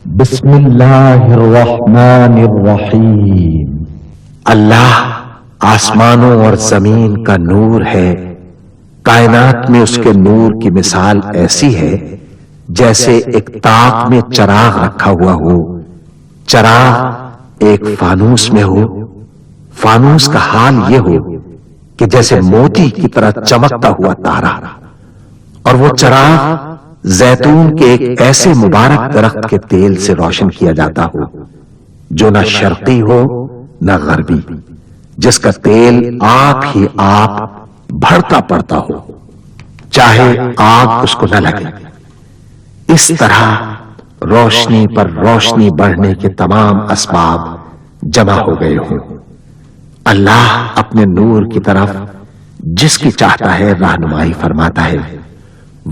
بسم اللہ الرحمن الرحیم۔ اللہ آسمانوں اور زمین کا نور ہے۔ کائنات میں اس کے نور کی مثال ایسی ہے جیسے ایک طاق میں چراغ رکھا ہوا ہو، چراغ ایک فانوس میں ہو، فانوس کا حال یہ ہو کہ جیسے موتی کی طرح چمکتا ہوا تارا، اور وہ چراغ زیتون کے ایک ایسے مبارک درخت کے تیل سے روشن کیا جاتا ہو جو نہ شرقی ہو نہ غربی، جس کا تیل آپ ہی آپ بھڑکا پڑتا ہو، چاہے آگ اس کو نہ لگے۔ اس طرح روشنی پر روشنی بڑھنے کے تمام اسباب جمع ہو گئے ہوں۔ اللہ اپنے نور کی طرف جس کی چاہتا ہے رہنمائی فرماتا ہے،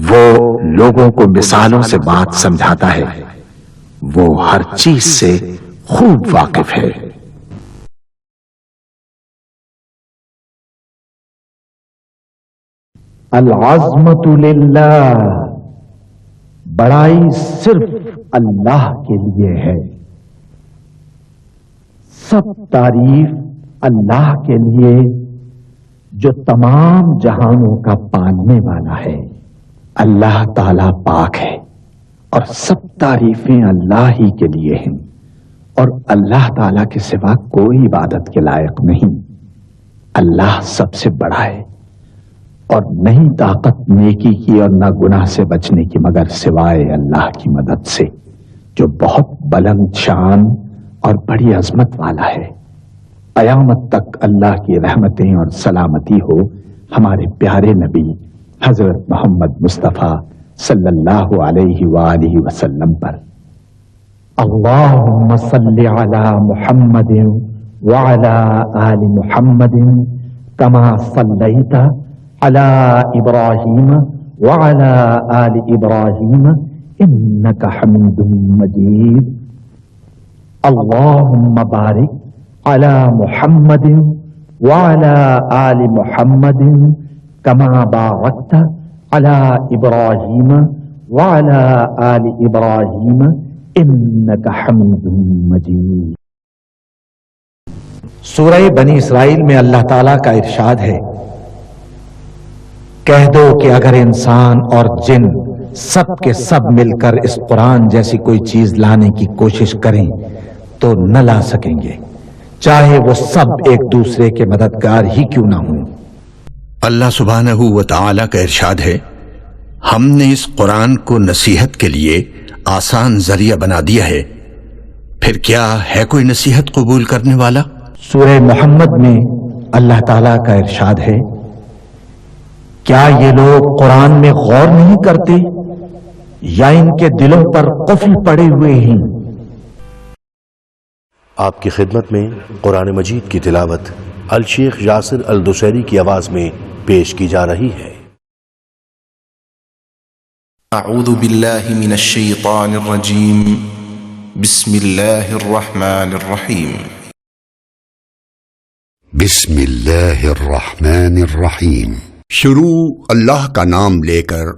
وہ لوگوں کو مثالوں سے بات سمجھاتا ہے، وہ ہر چیز سے خوب واقف ہے۔ العظمت للہ، بڑائی صرف اللہ کے لیے ہے، سب تعریف اللہ کے لیے جو تمام جہانوں کا پالنے والا ہے۔ اللہ تعالی پاک ہے اور سب تعریفیں اللہ ہی کے لیے ہیں، اور اللہ تعالی کے سوا کوئی عبادت کے لائق نہیں۔ اللہ سب سے بڑا ہے اور نہیں طاقت نیکی کی اور نہ گناہ سے بچنے کی مگر سوائے اللہ کی مدد سے، جو بہت بلند شان اور بڑی عظمت والا ہے۔ قیامت تک اللہ کی رحمتیں اور سلامتی ہو ہمارے پیارے نبی حضرت محمد مصطفیٰ صلی اللہ علیہ وآلہ وسلم پر۔ اللہم صل علی محمد وعلی آل محمد کما صلیت علی ابراہیم وعلی آل ابراہیم انک حمید مجید۔ اللہم بارک علی محمد وعلی آل محمد کما بارکت علی ابراہیم وعلی آل ابراہیم انک حمید مجید۔ سورہ بنی اسرائیل میں اللہ تعالیٰ کا ارشاد ہے، کہہ دو کہ اگر انسان اور جن سب کے سب مل کر اس قرآن جیسی کوئی چیز لانے کی کوشش کریں تو نہ لا سکیں گے، چاہے وہ سب ایک دوسرے کے مددگار ہی کیوں نہ ہوں۔ اللہ سبحانہ و تعالی کا ارشاد ہے، ہم نے اس قرآن کو نصیحت کے لیے آسان ذریعہ بنا دیا ہے، پھر کیا ہے کوئی نصیحت قبول کرنے والا؟ سورہ محمد میں اللہ تعالیٰ کا ارشاد ہے، کیا یہ لوگ قرآن میں غور نہیں کرتے یا ان کے دلوں پر قفل پڑے ہوئے ہیں؟ آپ کی خدمت میں قرآن مجید کی تلاوت الشیخ یاسر الدوسری کی آواز میں پیش کی جا رہی ہے۔ اعوذ باللہ من الشیطان الرجیم، بسم اللہ الرحمن الرحیم۔ بسم اللہ الرحمن الرحیم۔ شروع اللہ کا نام لے کر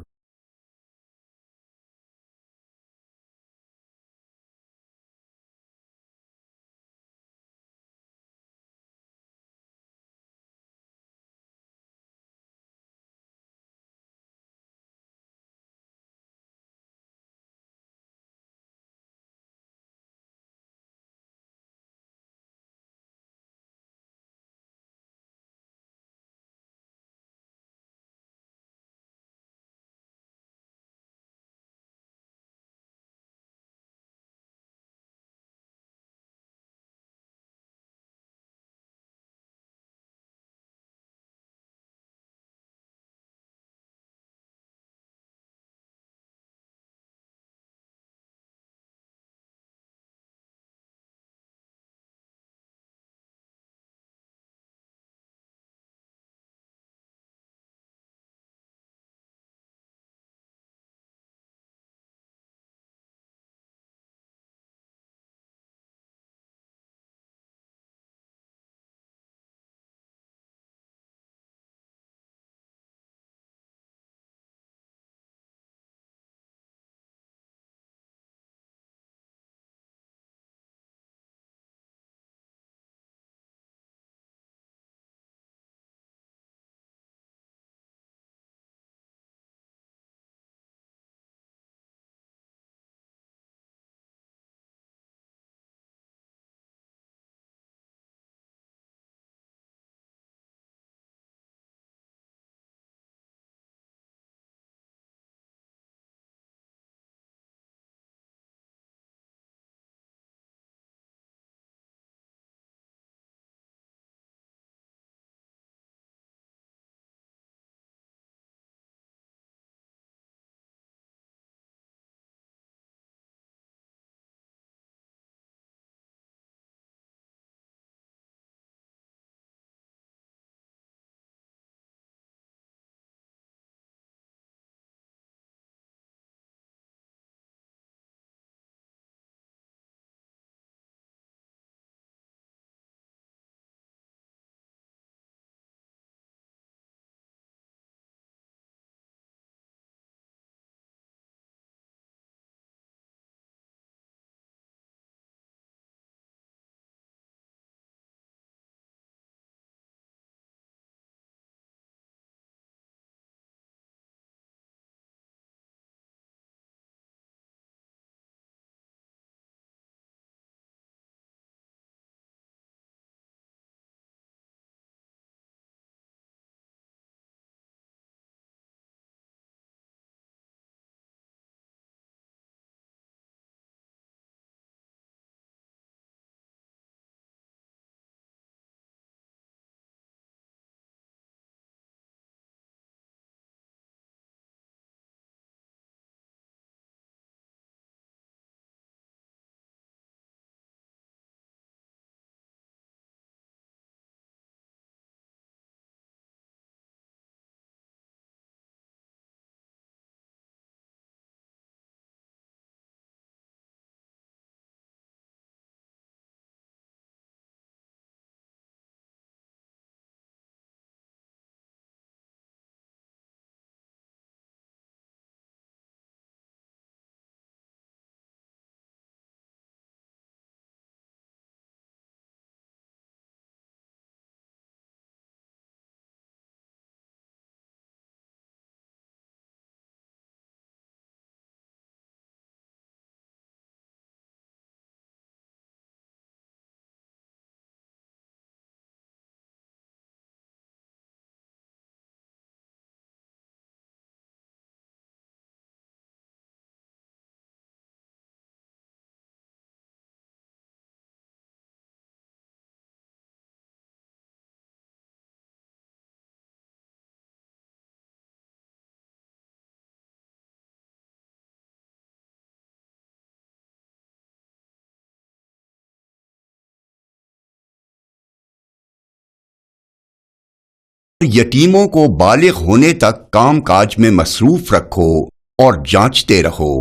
یتیموں کو بالغ ہونے تک کام کاج میں مصروف رکھو اور جانچتے رہو،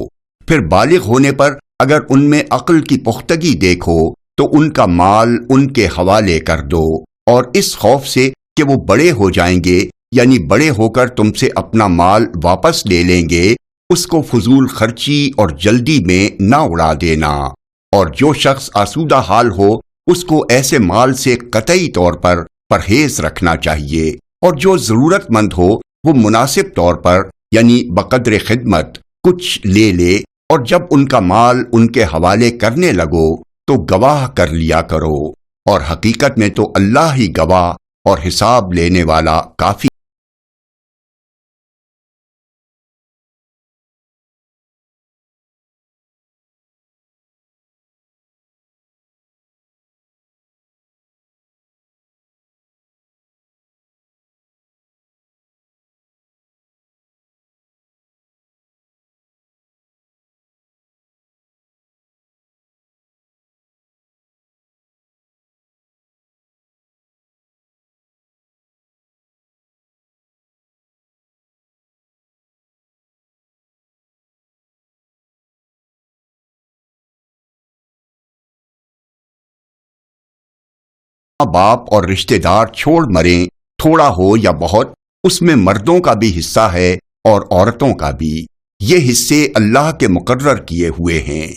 پھر بالغ ہونے پر اگر ان میں عقل کی پختگی دیکھو تو ان کا مال ان کے حوالے کر دو، اور اس خوف سے کہ وہ بڑے ہو جائیں گے، یعنی بڑے ہو کر تم سے اپنا مال واپس لے لیں گے، اس کو فضول خرچی اور جلدی میں نہ اڑا دینا۔ اور جو شخص آسودہ حال ہو اس کو ایسے مال سے قطعی طور پر پرہیز رکھنا چاہیے، اور جو ضرورت مند ہو وہ مناسب طور پر یعنی بقدر خدمت کچھ لے لے، اور جب ان کا مال ان کے حوالے کرنے لگو تو گواہ کر لیا کرو، اور حقیقت میں تو اللہ ہی گواہ اور حساب لینے والا کافی۔ باپ اور رشتہ دار چھوڑ مریں، تھوڑا ہو یا بہت، اس میں مردوں کا بھی حصہ ہے اور عورتوں کا بھی، یہ حصے اللہ کے مقرر کیے ہوئے ہیں۔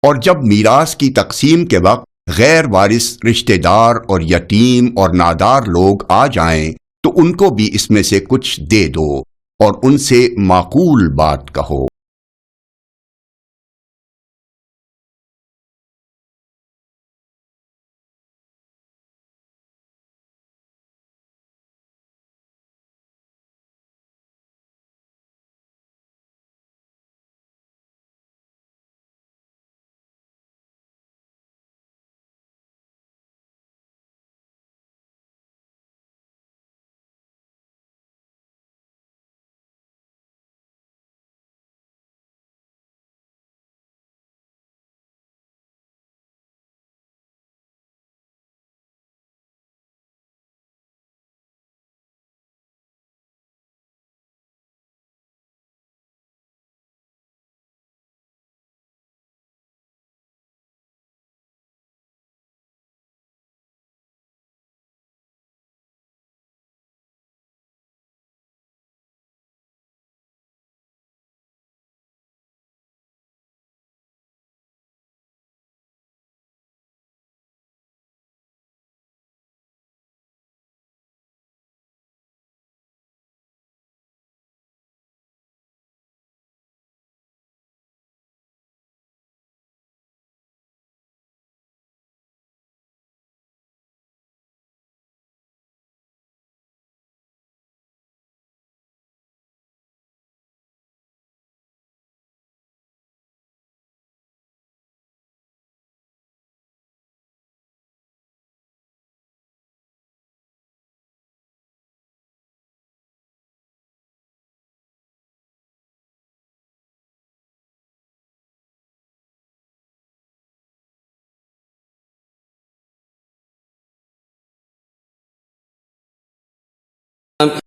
اور جب میراث کی تقسیم کے وقت غیر وارث رشتہ دار اور یتیم اور نادار لوگ آ جائیں تو ان کو بھی اس میں سے کچھ دے دو، اور ان سے معقول بات کہو۔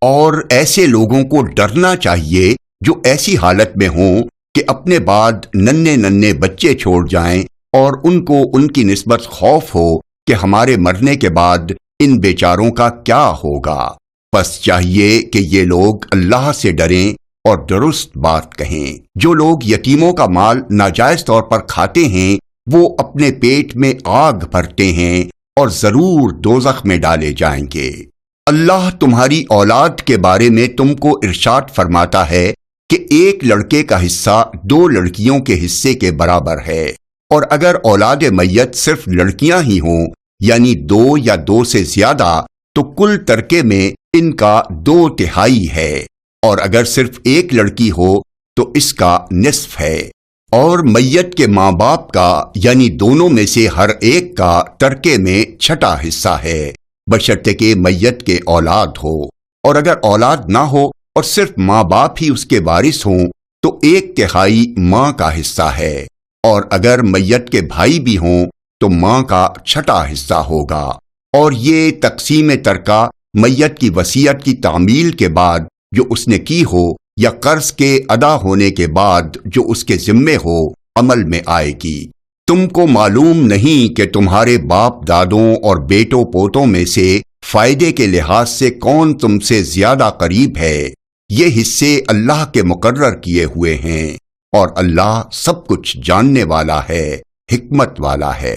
اور ایسے لوگوں کو ڈرنا چاہیے جو ایسی حالت میں ہوں کہ اپنے بعد ننھے ننھے بچے چھوڑ جائیں، اور ان کو ان کی نسبت خوف ہو کہ ہمارے مرنے کے بعد ان بیچاروں کا کیا ہوگا۔ پس چاہیے کہ یہ لوگ اللہ سے ڈریں اور درست بات کہیں۔ جو لوگ یتیموں کا مال ناجائز طور پر کھاتے ہیں وہ اپنے پیٹ میں آگ بھرتے ہیں اور ضرور دوزخ میں ڈالے جائیں گے۔ اللہ تمہاری اولاد کے بارے میں تم کو ارشاد فرماتا ہے کہ ایک لڑکے کا حصہ 2 لڑکیوں کے حصے کے برابر ہے، اور اگر اولاد میت صرف لڑکیاں ہی ہوں یعنی 2 یا 2 سے زیادہ تو کل ترکے میں ان کا 2/3 ہے، اور اگر صرف ایک لڑکی ہو تو اس کا نصف ہے، اور میت کے ماں باپ کا یعنی دونوں میں سے ہر ایک کا ترکے میں 6واں حصہ ہے، بشرطے کہ میت کے اولاد ہو، اور اگر اولاد نہ ہو اور صرف ماں باپ ہی اس کے وارث ہوں تو 1/3 ماں کا حصہ ہے، اور اگر میت کے بھائی بھی ہوں تو ماں کا 6واں حصہ ہوگا۔ اور یہ تقسیم ترکہ میت کی وصیت کی تعمیل کے بعد جو اس نے کی ہو یا قرض کے ادا ہونے کے بعد جو اس کے ذمے ہو عمل میں آئے گی۔ تم کو معلوم نہیں کہ تمہارے باپ دادوں اور بیٹوں پوتوں میں سے فائدے کے لحاظ سے کون تم سے زیادہ قریب ہے، یہ حصے اللہ کے مقرر کیے ہوئے ہیں، اور اللہ سب کچھ جاننے والا ہے، حکمت والا ہے۔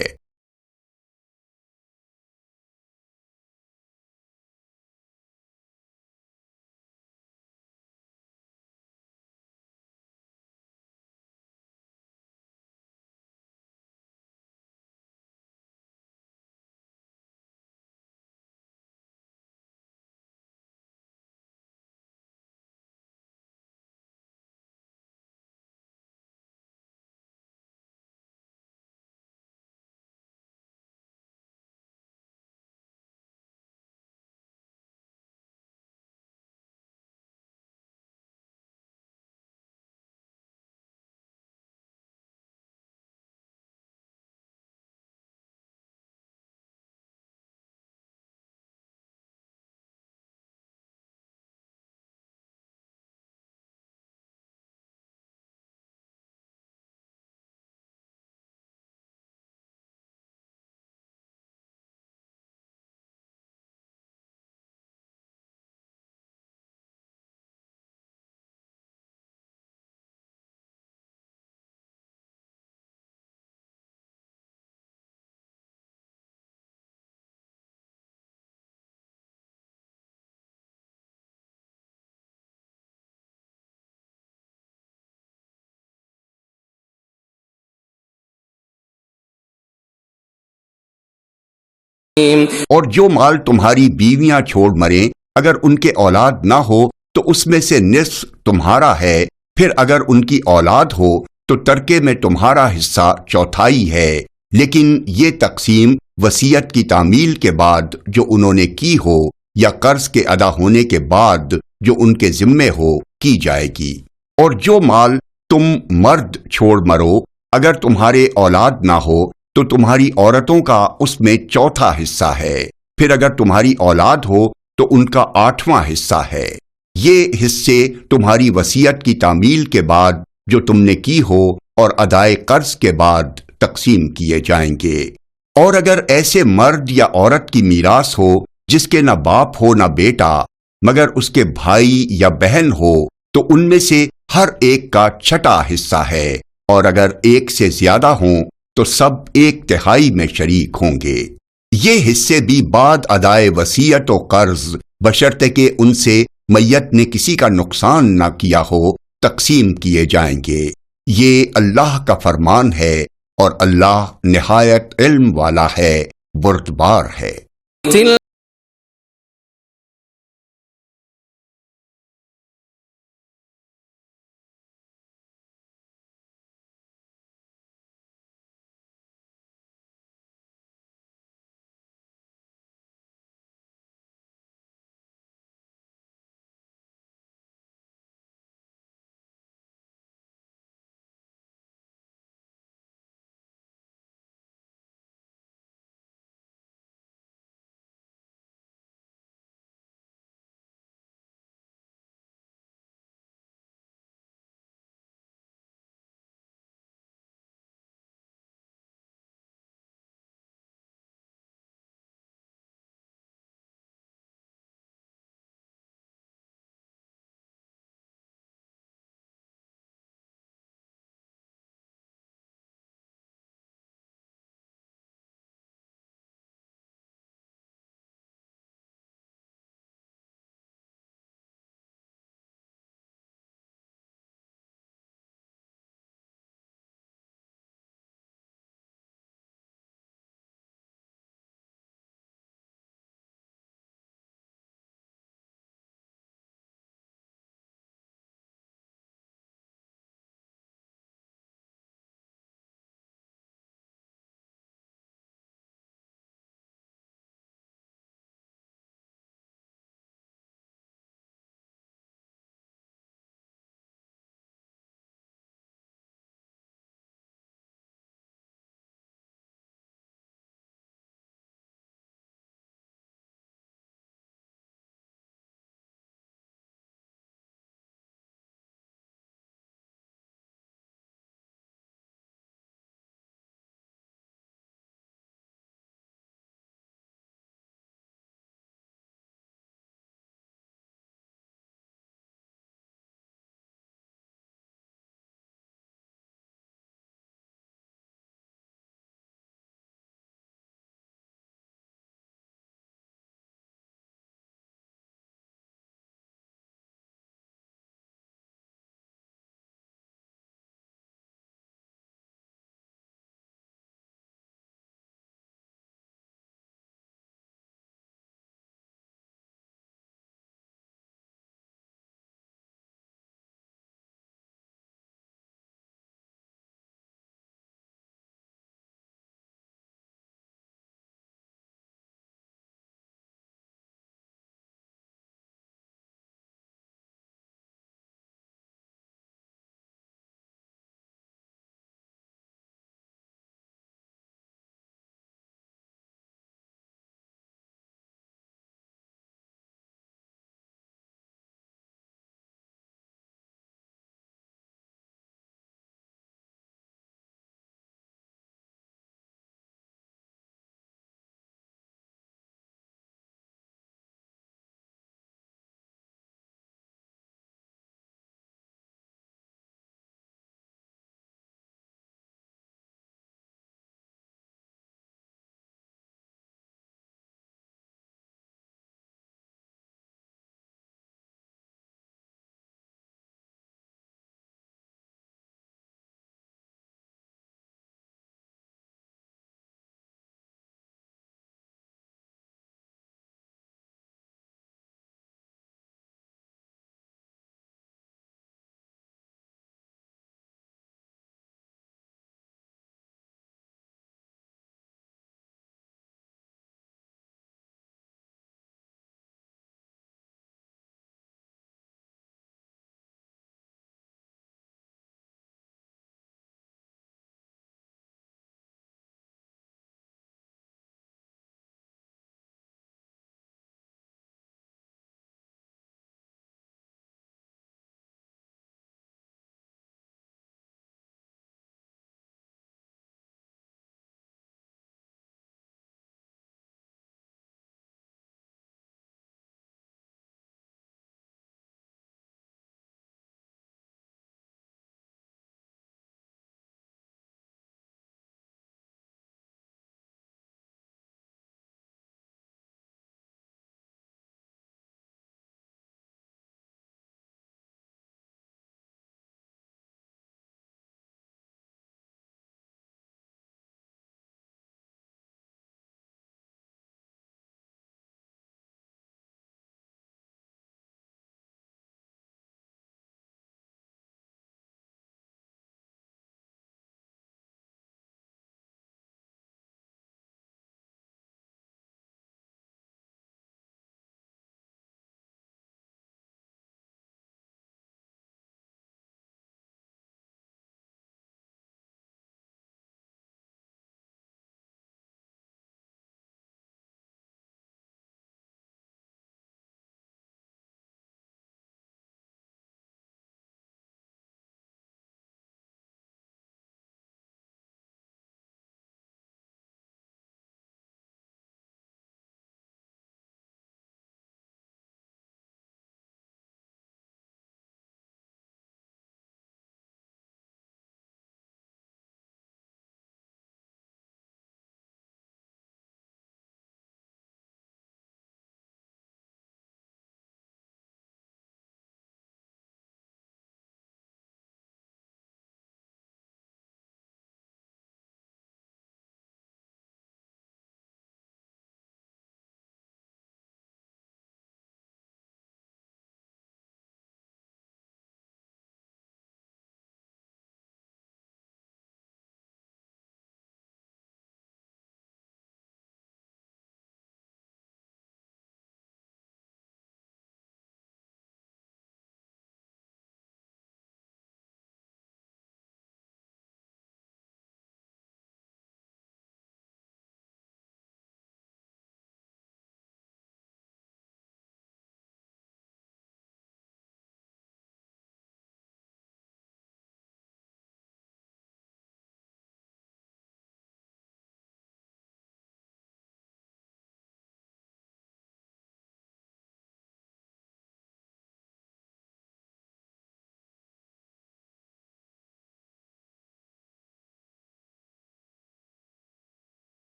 اور جو مال تمہاری بیویاں چھوڑ مریں اگر ان کے اولاد نہ ہو تو اس میں سے نصف تمہارا ہے، پھر اگر ان کی اولاد ہو تو ترکے میں تمہارا حصہ چوتھائی ہے، لیکن یہ تقسیم وصیت کی تعمیل کے بعد جو انہوں نے کی ہو یا قرض کے ادا ہونے کے بعد جو ان کے ذمے ہو کی جائے گی۔ اور جو مال تم مرد چھوڑ مرو اگر تمہارے اولاد نہ ہو تو تمہاری عورتوں کا اس میں چوتھا حصہ ہے، پھر اگر تمہاری اولاد ہو تو ان کا 8واں حصہ ہے۔ یہ حصے تمہاری وصیت کی تعمیل کے بعد جو تم نے کی ہو اور ادائے قرض کے بعد تقسیم کیے جائیں گے۔ اور اگر ایسے مرد یا عورت کی میراث ہو جس کے نہ باپ ہو نہ بیٹا مگر اس کے بھائی یا بہن ہو تو ان میں سے ہر ایک کا چھٹا حصہ ہے، اور اگر ایک سے زیادہ ہوں تو سب 1/3 میں شریک ہوں گے۔ یہ حصے بھی بعد ادائے وصیت و قرض بشرطے کہ ان سے میت نے کسی کا نقصان نہ کیا ہو تقسیم کیے جائیں گے۔ یہ اللہ کا فرمان ہے اور اللہ نہایت علم والا ہے، بردبار ہے۔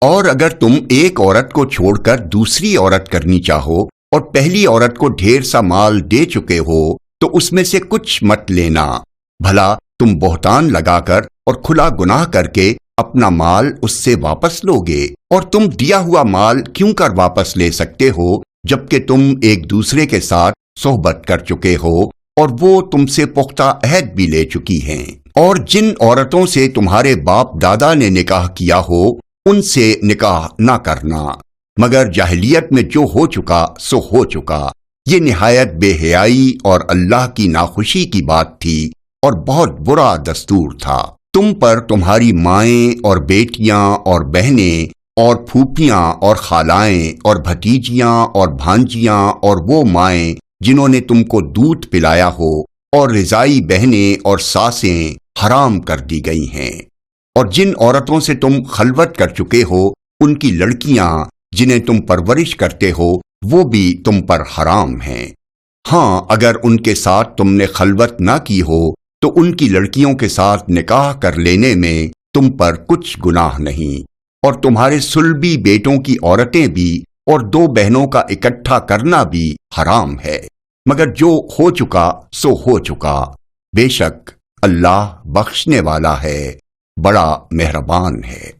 اور اگر تم ایک عورت کو چھوڑ کر دوسری عورت کرنی چاہو اور پہلی عورت کو ڈھیر سا مال دے چکے ہو تو اس میں سے کچھ مت لینا، بھلا تم بہتان لگا کر اور کھلا گناہ کر کے اپنا مال اس سے واپس لوگے؟ اور تم دیا ہوا مال کیوں کر واپس لے سکتے ہو جبکہ تم ایک دوسرے کے ساتھ صحبت کر چکے ہو اور وہ تم سے پختہ عہد بھی لے چکی ہیں؟ اور جن عورتوں سے تمہارے باپ دادا نے نکاح کیا ہو ان سے نکاح نہ کرنا، مگر جاہلیت میں جو ہو چکا سو ہو چکا۔ یہ نہایت بے حیائی اور اللہ کی ناخوشی کی بات تھی اور بہت برا دستور تھا۔ تم پر تمہاری مائیں اور بیٹیاں اور بہنیں اور پھوپھیاں اور خالائیں اور بھتیجیاں اور بھانجیاں اور وہ مائیں جنہوں نے تم کو دودھ پلایا ہو اور رضائی بہنیں اور ساسیں حرام کر دی گئی ہیں، اور جن عورتوں سے تم خلوت کر چکے ہو ان کی لڑکیاں جنہیں تم پرورش کرتے ہو وہ بھی تم پر حرام ہیں۔ ہاں، اگر ان کے ساتھ تم نے خلوت نہ کی ہو تو ان کی لڑکیوں کے ساتھ نکاح کر لینے میں تم پر کچھ گناہ نہیں، اور تمہارے صلبی بیٹوں کی عورتیں بھی اور 2 بہنوں کا اکٹھا کرنا بھی حرام ہے، مگر جو ہو چکا سو ہو چکا۔ بے شک اللہ بخشنے والا ہے، بڑا مہربان ہے۔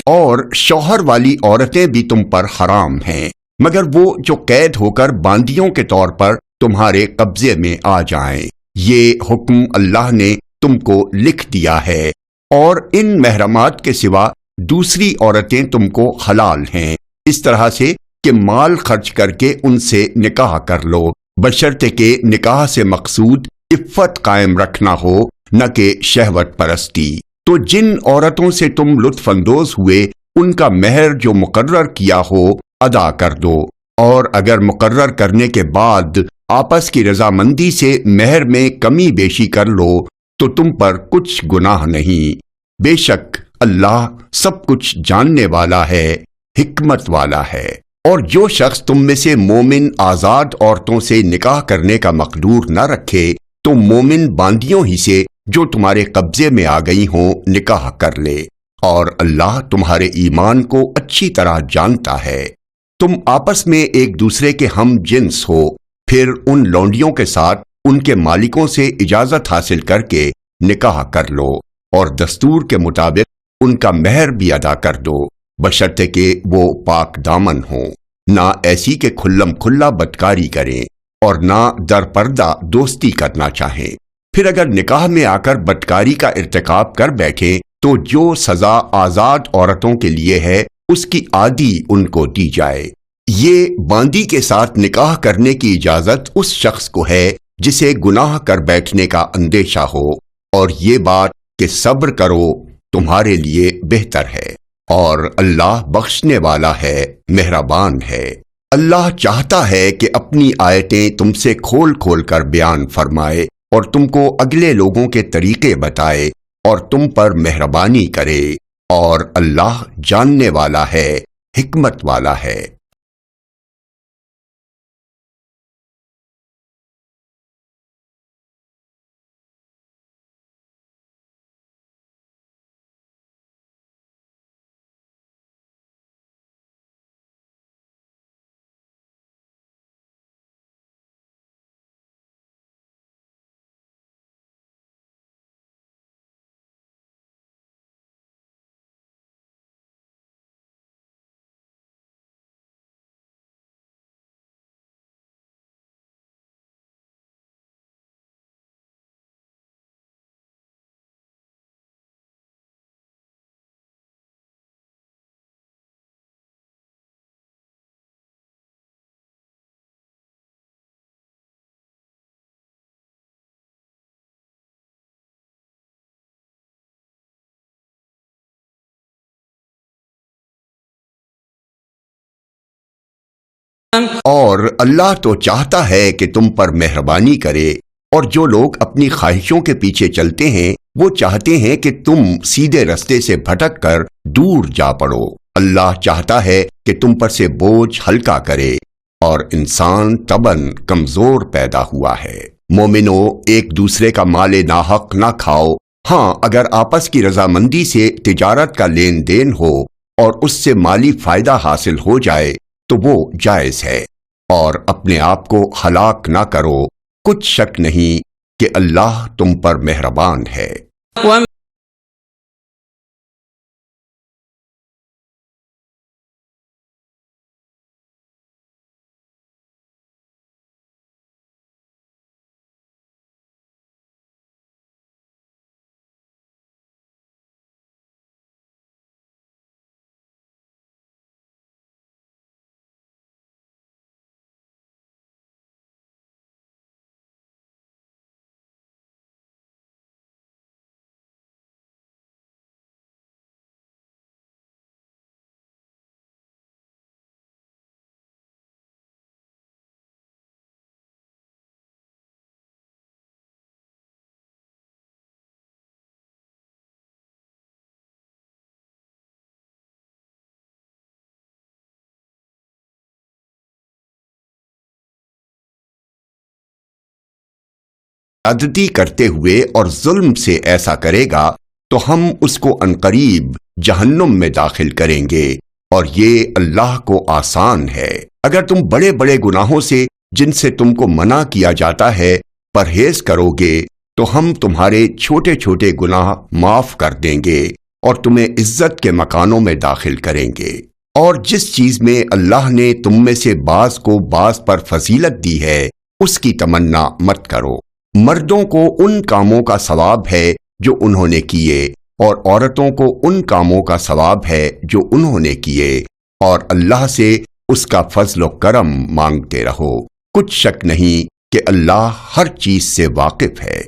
اور شوہر والی عورتیں بھی تم پر حرام ہیں مگر وہ جو قید ہو کر باندیوں کے طور پر تمہارے قبضے میں آ جائیں۔ یہ حکم اللہ نے تم کو لکھ دیا ہے، اور ان محرمات کے سوا دوسری عورتیں تم کو حلال ہیں، اس طرح سے کہ مال خرچ کر کے ان سے نکاح کر لو، بشرطے کہ نکاح سے مقصود عفت قائم رکھنا ہو نہ کہ شہوت پرستی۔ تو جن عورتوں سے تم لطف اندوز ہوئے ان کا مہر جو مقرر کیا ہو ادا کر دو، اور اگر مقرر کرنے کے بعد آپس کی رضامندی سے مہر میں کمی بیشی کر لو تو تم پر کچھ گناہ نہیں۔ بے شک اللہ سب کچھ جاننے والا ہے، حکمت والا ہے۔ اور جو شخص تم میں سے مومن آزاد عورتوں سے نکاح کرنے کا مقدور نہ رکھے تو مومن باندیوں ہی سے جو تمہارے قبضے میں آ گئی ہوں نکاح کر لے، اور اللہ تمہارے ایمان کو اچھی طرح جانتا ہے۔ تم آپس میں ایک دوسرے کے ہم جنس ہو، پھر ان لونڈیوں کے ساتھ ان کے مالکوں سے اجازت حاصل کر کے نکاح کر لو، اور دستور کے مطابق ان کا مہر بھی ادا کر دو، بشرطے کہ وہ پاک دامن ہوں، نہ ایسی کہ کھلم کھلا بدکاری کریں، اور نہ در پردہ دوستی کرنا چاہیں۔ پھر اگر نکاح میں آ کر بدکاری کا ارتکاب کر بیٹھے تو جو سزا آزاد عورتوں کے لیے ہے اس کی آدھی ان کو دی جائے۔ یہ باندی کے ساتھ نکاح کرنے کی اجازت اس شخص کو ہے جسے گناہ کر بیٹھنے کا اندیشہ ہو، اور یہ بات کہ صبر کرو تمہارے لیے بہتر ہے، اور اللہ بخشنے والا ہے، مہربان ہے۔ اللہ چاہتا ہے کہ اپنی آیتیں تم سے کھول کھول کر بیان فرمائے اور تم کو اگلے لوگوں کے طریقے بتائے اور تم پر مہربانی کرے، اور اللہ جاننے والا ہے، حکمت والا ہے۔ اور اللہ تو چاہتا ہے کہ تم پر مہربانی کرے، اور جو لوگ اپنی خواہشوں کے پیچھے چلتے ہیں وہ چاہتے ہیں کہ تم سیدھے رستے سے بھٹک کر دور جا پڑو۔ اللہ چاہتا ہے کہ تم پر سے بوجھ ہلکا کرے، اور انسان طبعاً کمزور پیدا ہوا ہے۔ مومنو، ایک دوسرے کا مال ناحق نہ کھاؤ، ہاں اگر آپس کی رضامندی سے تجارت کا لین دین ہو اور اس سے مالی فائدہ حاصل ہو جائے تو وہ جائز ہے، اور اپنے آپ کو ہلاک نہ کرو، کچھ شک نہیں کہ اللہ تم پر مہربان ہے۔ عدتی کرتے ہوئے اور ظلم سے ایسا کرے گا تو ہم اس کو عنقریب جہنم میں داخل کریں گے، اور یہ اللہ کو آسان ہے۔ اگر تم بڑے بڑے گناہوں سے جن سے تم کو منع کیا جاتا ہے پرہیز کرو گے تو ہم تمہارے چھوٹے چھوٹے گناہ معاف کر دیں گے اور تمہیں عزت کے مکانوں میں داخل کریں گے۔ اور جس چیز میں اللہ نے تم میں سے بعض کو بعض پر فضیلت دی ہے اس کی تمنا مت کرو۔ مردوں کو ان کاموں کا ثواب ہے جو انہوں نے کیے، اور عورتوں کو ان کاموں کا ثواب ہے جو انہوں نے کیے، اور اللہ سے اس کا فضل و کرم مانگتے رہو، کچھ شک نہیں کہ اللہ ہر چیز سے واقف ہے۔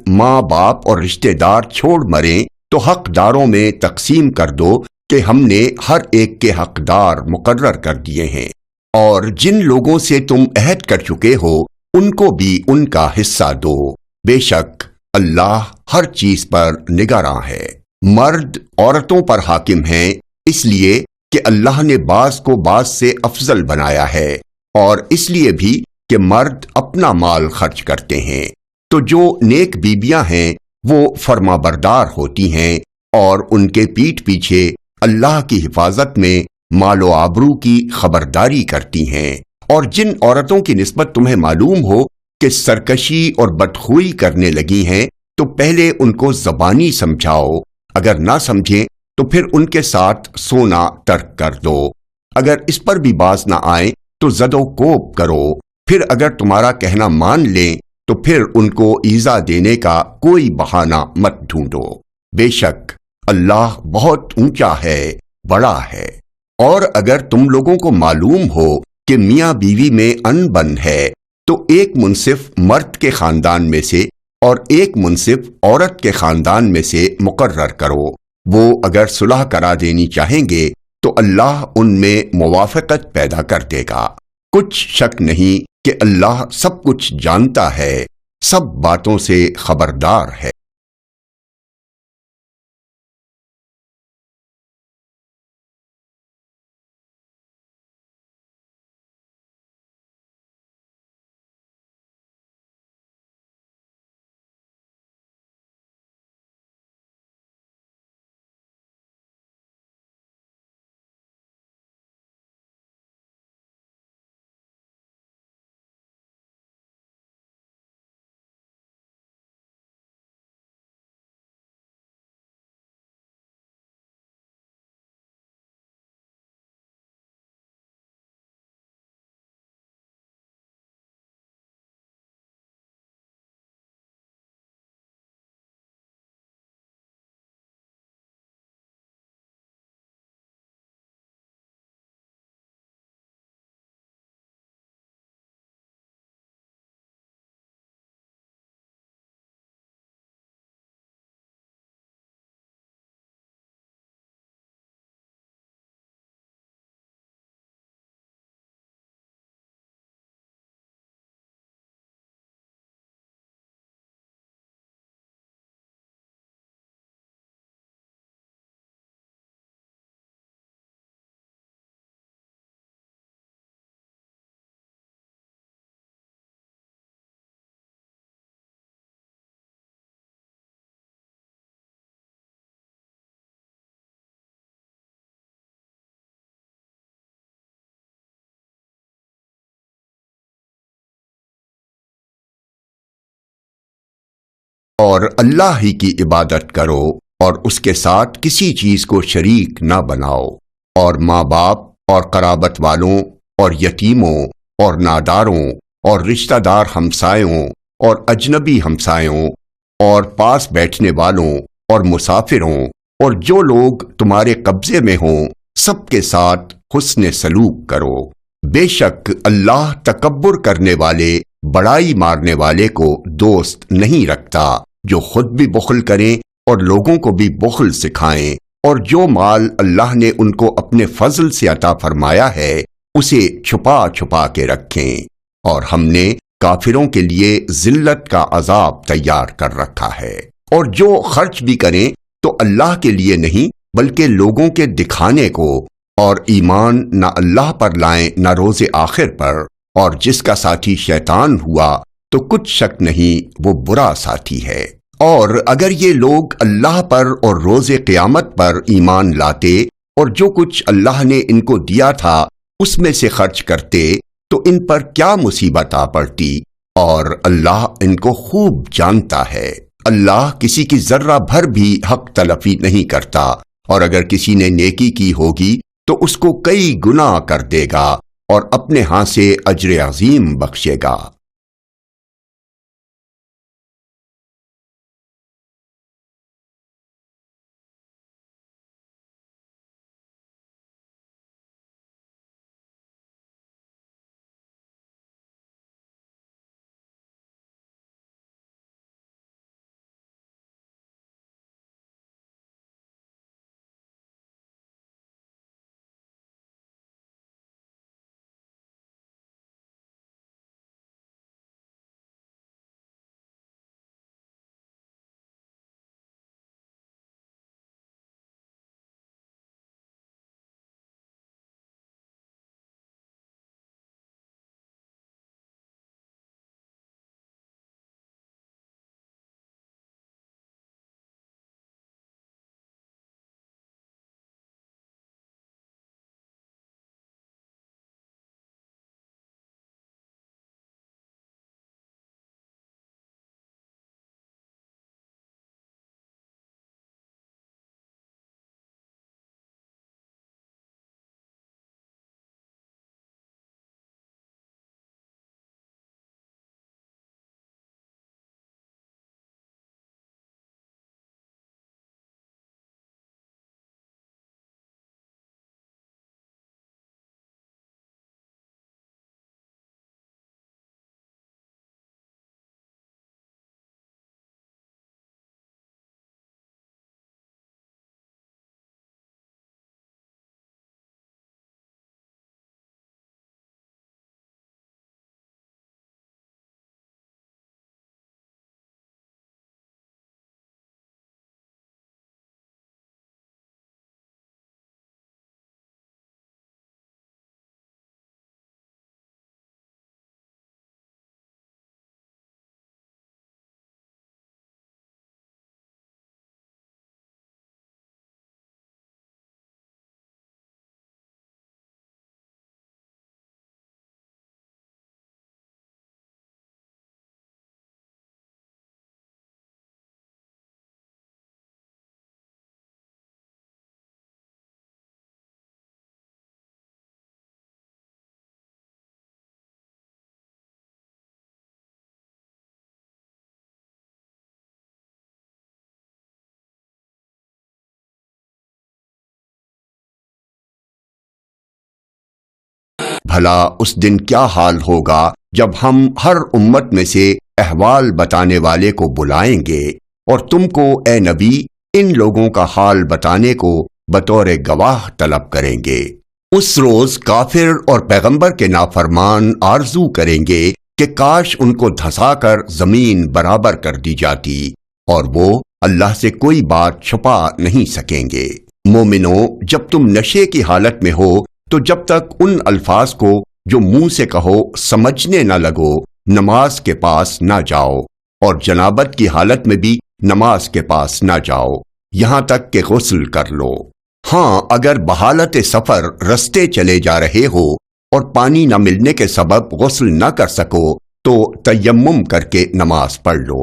ماں باپ اور رشتہ دار چھوڑ مریں تو حقداروں میں تقسیم کر دو کہ ہم نے ہر ایک کے حقدار مقرر کر دیے ہیں، اور جن لوگوں سے تم عہد کر چکے ہو ان کو بھی ان کا حصہ دو، بے شک اللہ ہر چیز پر نگراں ہے۔ مرد عورتوں پر حاکم ہیں اس لیے کہ اللہ نے بعض کو بعض سے افضل بنایا ہے، اور اس لیے بھی کہ مرد اپنا مال خرچ کرتے ہیں، تو جو نیک بیویاں ہیں وہ فرما بردار ہوتی ہیں اور ان کے پیٹھ پیچھے اللہ کی حفاظت میں مال و آبرو کی خبرداری کرتی ہیں، اور جن عورتوں کی نسبت تمہیں معلوم ہو کہ سرکشی اور بدخوئی کرنے لگی ہیں تو پہلے ان کو زبانی سمجھاؤ، اگر نہ سمجھیں تو پھر ان کے ساتھ سونا ترک کر دو، اگر اس پر بھی باز نہ آئیں تو زد و کوب کرو، پھر اگر تمہارا کہنا مان لیں تو پھر ان کو ایذا دینے کا کوئی بہانہ مت ڈھونڈو، بے شک اللہ بہت اونچا ہے، بڑا ہے۔ اور اگر تم لوگوں کو معلوم ہو کہ میاں بیوی میں ان بن ہے تو ایک منصف مرد کے خاندان میں سے اور ایک منصف عورت کے خاندان میں سے مقرر کرو، وہ اگر صلح کرا دینی چاہیں گے تو اللہ ان میں موافقت پیدا کر دے گا، کچھ شک نہیں کہ اللہ سب کچھ جانتا ہے، سب باتوں سے خبردار ہے۔ اور اللہ ہی کی عبادت کرو اور اس کے ساتھ کسی چیز کو شریک نہ بناؤ، اور ماں باپ اور قرابت والوں اور یتیموں اور ناداروں اور رشتہ دار ہمسایوں اور اجنبی ہمسایوں اور پاس بیٹھنے والوں اور مسافروں اور جو لوگ تمہارے قبضے میں ہوں سب کے ساتھ حسن سلوک کرو، بے شک اللہ تکبر کرنے والے بڑائی مارنے والے کو دوست نہیں رکھتا، جو خود بھی بخل کریں اور لوگوں کو بھی بخل سکھائیں، اور جو مال اللہ نے ان کو اپنے فضل سے عطا فرمایا ہے اسے چھپا چھپا کے رکھیں، اور ہم نے کافروں کے لیے ذلت کا عذاب تیار کر رکھا ہے، اور جو خرچ بھی کریں تو اللہ کے لیے نہیں بلکہ لوگوں کے دکھانے کو، اور ایمان نہ اللہ پر لائیں نہ روز آخر پر، اور جس کا ساتھی شیطان ہوا تو کچھ شک نہیں وہ برا ساتھی ہے۔ اور اگر یہ لوگ اللہ پر اور روز قیامت پر ایمان لاتے اور جو کچھ اللہ نے ان کو دیا تھا اس میں سے خرچ کرتے تو ان پر کیا مصیبت آ پڑتی، اور اللہ ان کو خوب جانتا ہے۔ اللہ کسی کی ذرہ بھر بھی حق تلفی نہیں کرتا، اور اگر کسی نے نیکی کی ہوگی تو اس کو کئی گنا کر دے گا اور اپنے ہاں سے اجر عظیم بخشے گا۔ بھلا اس دن کیا حال ہوگا جب ہم ہر امت میں سے احوال بتانے والے کو بلائیں گے اور تم کو اے نبی ان لوگوں کا حال بتانے کو بطور گواہ طلب کریں گے۔ اس روز کافر اور پیغمبر کے نافرمان آرزو کریں گے کہ کاش ان کو دھسا کر زمین برابر کر دی جاتی، اور وہ اللہ سے کوئی بات چھپا نہیں سکیں گے۔ مومنو، جب تم نشے کی حالت میں ہو تو جب تک ان الفاظ کو جو منہ سے کہو سمجھنے نہ لگو نماز کے پاس نہ جاؤ، اور جنابت کی حالت میں بھی نماز کے پاس نہ جاؤ یہاں تک کہ غسل کر لو۔ ہاں، اگر بحالت سفر رستے چلے جا رہے ہو اور پانی نہ ملنے کے سبب غسل نہ کر سکو تو تیمم کر کے نماز پڑھ لو،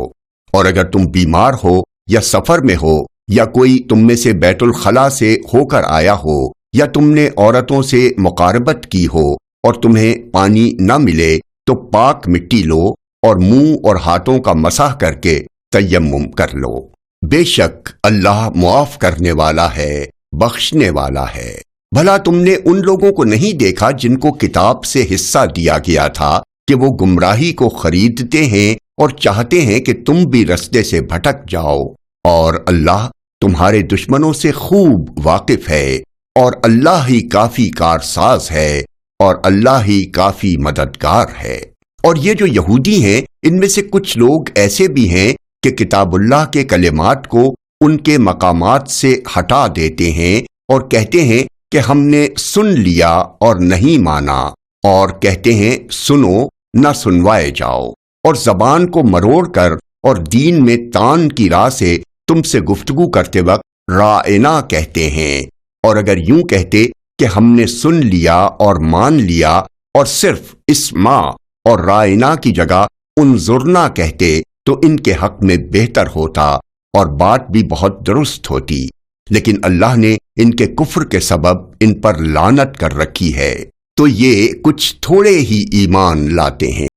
اور اگر تم بیمار ہو یا سفر میں ہو یا کوئی تم میں سے بیت الخلا سے ہو کر آیا ہو یا تم نے عورتوں سے مقاربت کی ہو اور تمہیں پانی نہ ملے تو پاک مٹی لو اور منہ اور ہاتھوں کا مسح کر کے تیمم کر لو۔ بے شک اللہ معاف کرنے والا ہے، بخشنے والا ہے۔ بھلا تم نے ان لوگوں کو نہیں دیکھا جن کو کتاب سے حصہ دیا گیا تھا کہ وہ گمراہی کو خریدتے ہیں اور چاہتے ہیں کہ تم بھی رستے سے بھٹک جاؤ، اور اللہ تمہارے دشمنوں سے خوب واقف ہے، اور اللہ ہی کافی کارساز ہے، اور اللہ ہی کافی مددگار ہے۔ اور یہ جو یہودی ہیں ان میں سے کچھ لوگ ایسے بھی ہیں کہ کتاب اللہ کے کلمات کو ان کے مقامات سے ہٹا دیتے ہیں اور کہتے ہیں کہ ہم نے سن لیا اور نہیں مانا، اور کہتے ہیں سنو نہ سنوائے جاؤ، اور زبان کو مروڑ کر اور دین میں تان کی راہ سے تم سے گفتگو کرتے وقت رائنا کہتے ہیں، اور اگر یوں کہتے کہ ہم نے سن لیا اور مان لیا اور صرف اسمع اور رائنا کی جگہ انظرنا کہتے تو ان کے حق میں بہتر ہوتا اور بات بھی بہت درست ہوتی، لیکن اللہ نے ان کے کفر کے سبب ان پر لعنت کر رکھی ہے، تو یہ کچھ تھوڑے ہی ایمان لاتے ہیں۔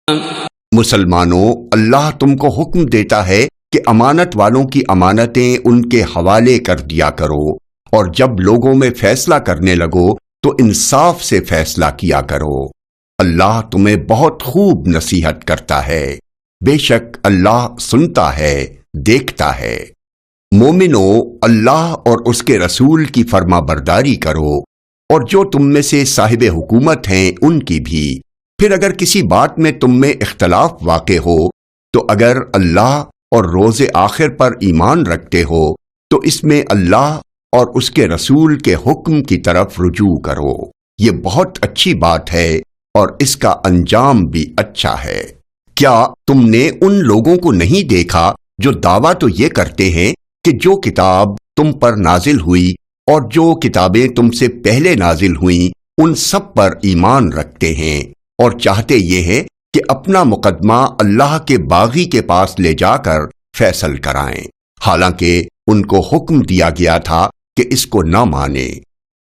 مسلمانوں، اللہ تم کو حکم دیتا ہے کہ امانت والوں کی امانتیں ان کے حوالے کر دیا کرو، اور جب لوگوں میں فیصلہ کرنے لگو تو انصاف سے فیصلہ کیا کرو۔ اللہ تمہیں بہت خوب نصیحت کرتا ہے، بے شک اللہ سنتا ہے، دیکھتا ہے۔ مومنو، اللہ اور اس کے رسول کی فرما برداری کرو، اور جو تم میں سے صاحب حکومت ہیں ان کی بھی۔ پھر اگر کسی بات میں تم میں اختلاف واقع ہو تو اگر اللہ اور روز آخر پر ایمان رکھتے ہو تو اس میں اللہ اور اس کے رسول کے حکم کی طرف رجوع کرو۔ یہ بہت اچھی بات ہے اور اس کا انجام بھی اچھا ہے۔ کیا تم نے ان لوگوں کو نہیں دیکھا جو دعویٰ تو یہ کرتے ہیں کہ جو کتاب تم پر نازل ہوئی اور جو کتابیں تم سے پہلے نازل ہوئیں ان سب پر ایمان رکھتے ہیں، اور چاہتے یہ ہے کہ اپنا مقدمہ اللہ کے باغی کے پاس لے جا کر فیصل کرائیں، حالانکہ ان کو حکم دیا گیا تھا کہ اس کو نہ مانے۔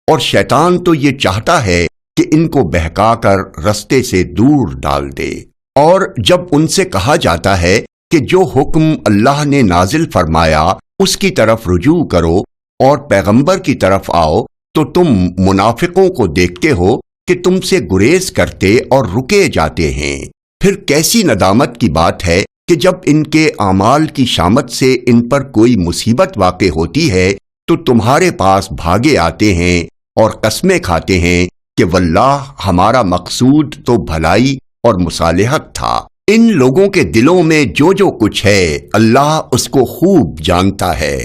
اور شیطان تو یہ چاہتا ہے کہ ان کو بہکا کر رستے سے دور ڈال دے۔ اور جب ان سے کہا جاتا ہے کہ جو حکم اللہ نے نازل فرمایا اس کی طرف رجوع کرو اور پیغمبر کی طرف آؤ، تو تم منافقوں کو دیکھتے ہو کہ تم سے گریز کرتے اور رکے جاتے ہیں۔ پھر کیسی ندامت کی بات ہے کہ جب ان کے اعمال کی شامت سے ان پر کوئی مصیبت واقع ہوتی ہے تو تمہارے پاس بھاگے آتے ہیں اور قسمیں کھاتے ہیں کہ واللہ ہمارا مقصود تو بھلائی اور مصالحت تھا۔ ان لوگوں کے دلوں میں جو جو کچھ ہے اللہ اس کو خوب جانتا ہے۔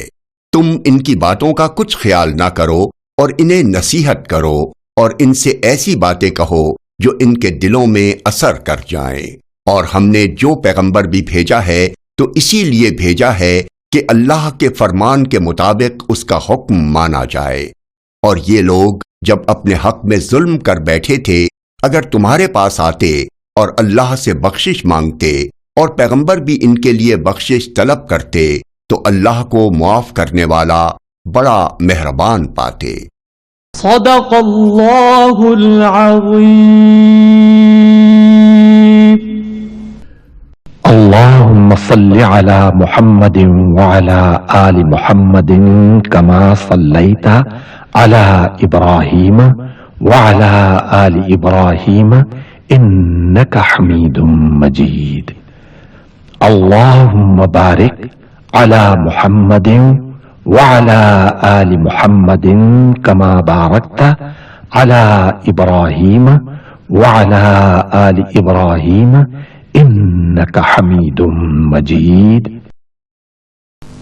تم ان کی باتوں کا کچھ خیال نہ کرو اور انہیں نصیحت کرو، اور ان سے ایسی باتیں کہو جو ان کے دلوں میں اثر کر جائیں۔ اور ہم نے جو پیغمبر بھی بھیجا ہے تو اسی لیے بھیجا ہے کہ اللہ کے فرمان کے مطابق اس کا حکم مانا جائے۔ اور یہ لوگ جب اپنے حق میں ظلم کر بیٹھے تھے، اگر تمہارے پاس آتے اور اللہ سے بخشش مانگتے اور پیغمبر بھی ان کے لیے بخشش طلب کرتے تو اللہ کو معاف کرنے والا بڑا مہربان پاتے۔ صدق اللہ العظیم۔ اللهم صل على محمد وعلى آل محمد كما صليت على إبراهيم وعلى آل إبراهيم إنك حميد مجيد۔ اللهم بارك على محمد وعلى آل محمد كما باركت على إبراهيم وعلى آل إبراهيم إنك حميد مجيد۔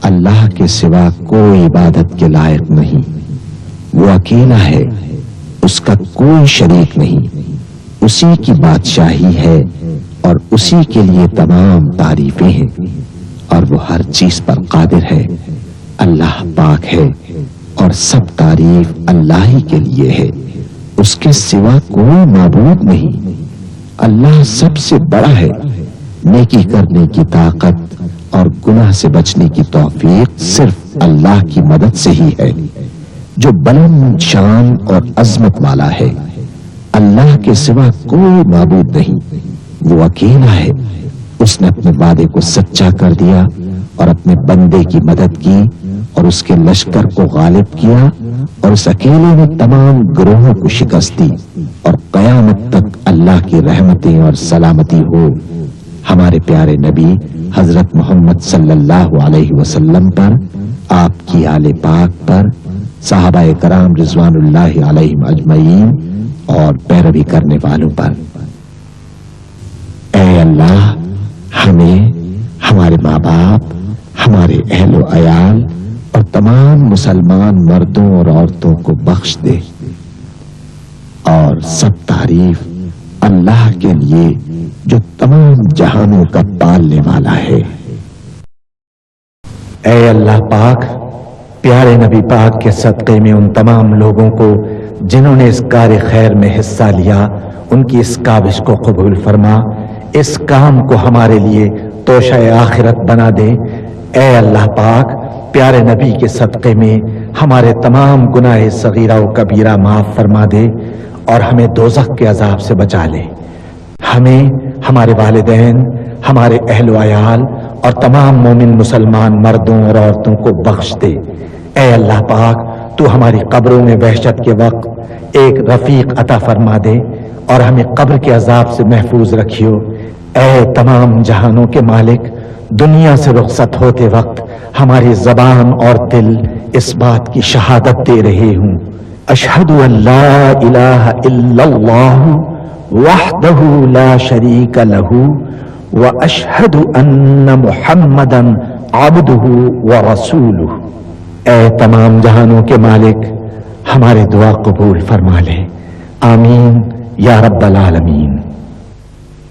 اللہ کے سوا کوئی عبادت کے لائق نہیں، وہ اکیلا ہے، اس کا کوئی شریک نہیں، اسی کی بادشاہی ہے اور اسی کے لیے تمام تعریفیں ہیں، اور وہ ہر چیز پر قادر ہے۔ اللہ پاک ہے اور سب تعریف اللہ ہی کے لیے ہے، اس کے سوا کوئی معبود نہیں۔ اللہ سب سے بڑا ہے، نیکی کرنے کی طاقت اور گناہ سے بچنے کی توفیق صرف اللہ کی مدد سے ہی ہے، جو بلند شان اور عظمت والا ہے۔ اللہ کے سوا کوئی معبود نہیں، وہ اکیلا ہے۔ اس نے اپنے وعدے کو سچا کر دیا اور اپنے بندے کی مدد کی اور اس کے لشکر کو غالب کیا، اور اس اکیلے نے تمام گروہوں کو شکست دی، اور قیامت تک اللہ کی رحمتیں اور سلامتی ہو ہمارے پیارے نبی حضرت محمد صلی اللہ علیہ وسلم پر، آپ کی آل پاک پر، صحابہ کرام رضوان اللہ علیہم اجمعین اور پیروی کرنے والوں پر۔ اے اللہ، ہمیں، ہمارے ماں باپ، ہمارے اہل و عیال اور تمام مسلمان مردوں اور عورتوں کو بخش دے، اور سب تعریف اللہ کے لیے جو تمام جہانوں کا پالنے والا ہے۔ اے اللہ پاک، پیارے نبی پاک کے صدقے میں ان تمام لوگوں کو جنہوں نے اس کار خیر میں حصہ لیا، ان کی اس کاوش کو قبول فرما، اس کام کو ہمارے لیے توشہ آخرت بنا دے۔ اے اللہ پاک، پیارے نبی کے صدقے میں ہمارے تمام گناہ صغیرہ و کبیرہ معاف فرما دے اور ہمیں دوزخ کے عذاب سے بچا لے۔ ہمیں ہمارے والدین، ہمارے اہل و عیال اور تمام مومن مسلمان مردوں اور عورتوں کو بخش دے۔ اے اللہ پاک، تو ہماری قبروں میں وحشت کے وقت ایک رفیق عطا فرما دے اور ہمیں قبر کے عذاب سے محفوظ رکھیو۔ اے تمام جہانوں کے مالک، دنیا سے رخصت ہوتے وقت ہماری زبان اور دل اس بات کی شہادت دے رہے ہوں، اشہد ان لا الہ الا اللہ وحدہ لا شریک لہ واشہد ان محمدا عبدہ ورسولہ۔ اے تمام جہانوں کے مالک، ہمارے دعا قبول فرما لے، آمین یا رب العالمین۔